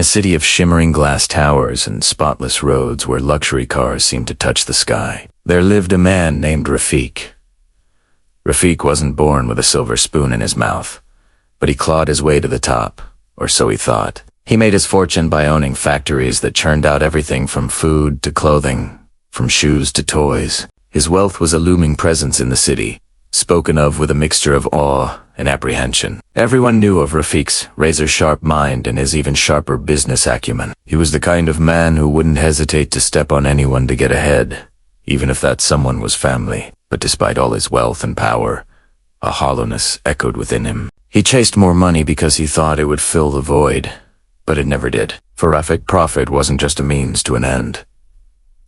a city of shimmering glass towers and spotless roads where luxury cars seemed to touch the sky, there lived a man named Rafiq. Rafiq wasn't born with a silver spoon in his mouth, but he clawed his way to the top, or so he thought. He made his fortune by owning factories that churned out everything from food to clothing, from shoes to toys. His wealth was a looming presence in the city, spoken of with a mixture of awe and apprehension. Everyone knew of Rafiq's razor-sharp mind and his even sharper business acumen. He was the kind of man who wouldn't hesitate to step on anyone to get ahead, even if that someone was family. But despite all his wealth and power, a hollowness echoed within him. He chased more money because he thought it would fill the void, but it never did. For Rafiq, profit wasn't just a means to an end.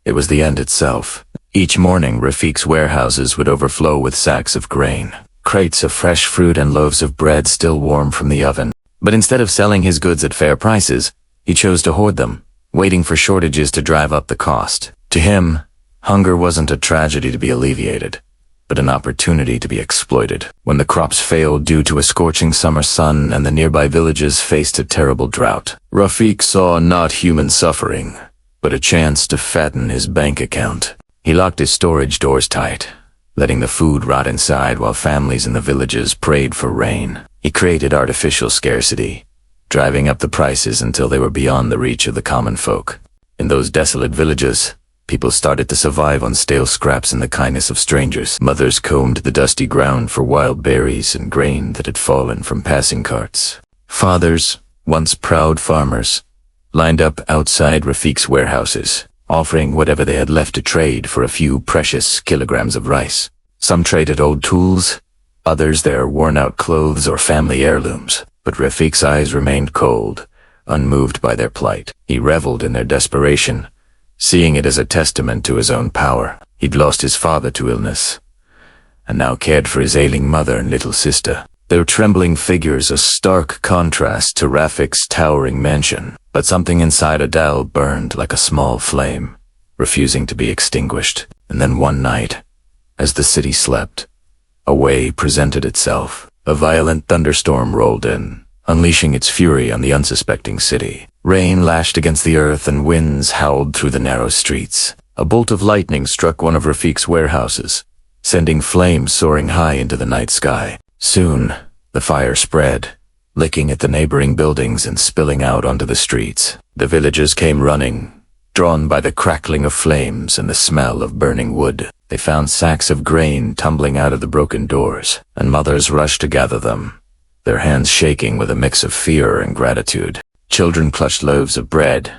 It was the end itself. Each morning, Rafiq's warehouses would overflow with sacks of grain, crates of fresh fruit and loaves of bread still warm from the oven. But instead of selling his goods at fair prices, he chose to hoard them, waiting for shortages to drive up the cost. To him, hunger wasn't a tragedy to be alleviated, but an opportunity to be exploited. When the crops failed due to a scorching summer sun and the nearby villages faced a terrible drought, Rafiq saw not human suffering, but a chance to fatten his bank account. He locked his storage doors tight, letting the food rot inside while families in the villages prayed for rain. He created artificial scarcity, driving up the prices until they were beyond the reach of the common folk. In those desolate villages, people started to survive on stale scraps and the kindness of strangers. Mothers combed the dusty ground for wild berries and grain that had fallen from passing carts. Fathers, once proud farmers, lined up outside Rafiq's warehouses, offering whatever they had left to trade for a few precious kilograms of rice. Some traded old tools, others their worn-out clothes or family heirlooms. But Rafiq's eyes remained cold, unmoved by their plight. He reveled in their desperation, seeing it as a testament to his own power. He'd lost his father to illness, and now cared for his ailing mother and little sister. Their trembling figures a stark contrast to Rafiq's towering mansion. But something inside Adeel burned like a small flame, refusing to be extinguished. And then one night, as the city slept, a way presented itself. A violent thunderstorm rolled in, unleashing its fury on the unsuspecting city. Rain lashed against the earth and winds howled through the narrow streets. A bolt of lightning struck one of Rafiq's warehouses, sending flames soaring high into the night sky. Soon, the fire spread, licking at the neighboring buildings and spilling out onto the streets. The villagers came running, drawn by the crackling of flames and the smell of burning wood. They found sacks of grain tumbling out of the broken doors, and mothers rushed to gather them, their hands shaking with a mix of fear and gratitude. Children clutched loaves of bread,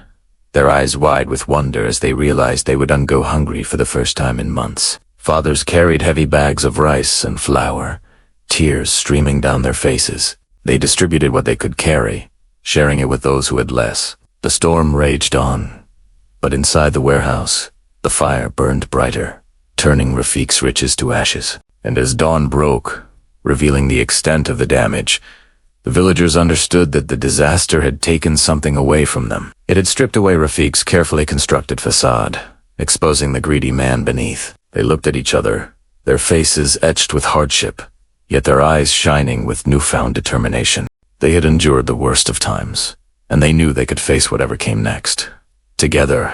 their eyes wide with wonder as they realized they would not go hungry for the first time in months. Fathers carried heavy bags of rice and flour, tears streaming down their faces. They distributed what they could carry, sharing it with those who had less. The storm raged on, but inside the warehouse, the fire burned brighter, turning Rafiq's riches to ashes. And as dawn broke, revealing the extent of the damage, the villagers understood that the disaster had taken something away from them. It had stripped away Rafiq's carefully constructed facade, exposing the greedy man beneath. They looked at each other, their faces etched with hardship, yet their eyes shining with newfound determination. They had endured the worst of times, and they knew they could face whatever came next. Together,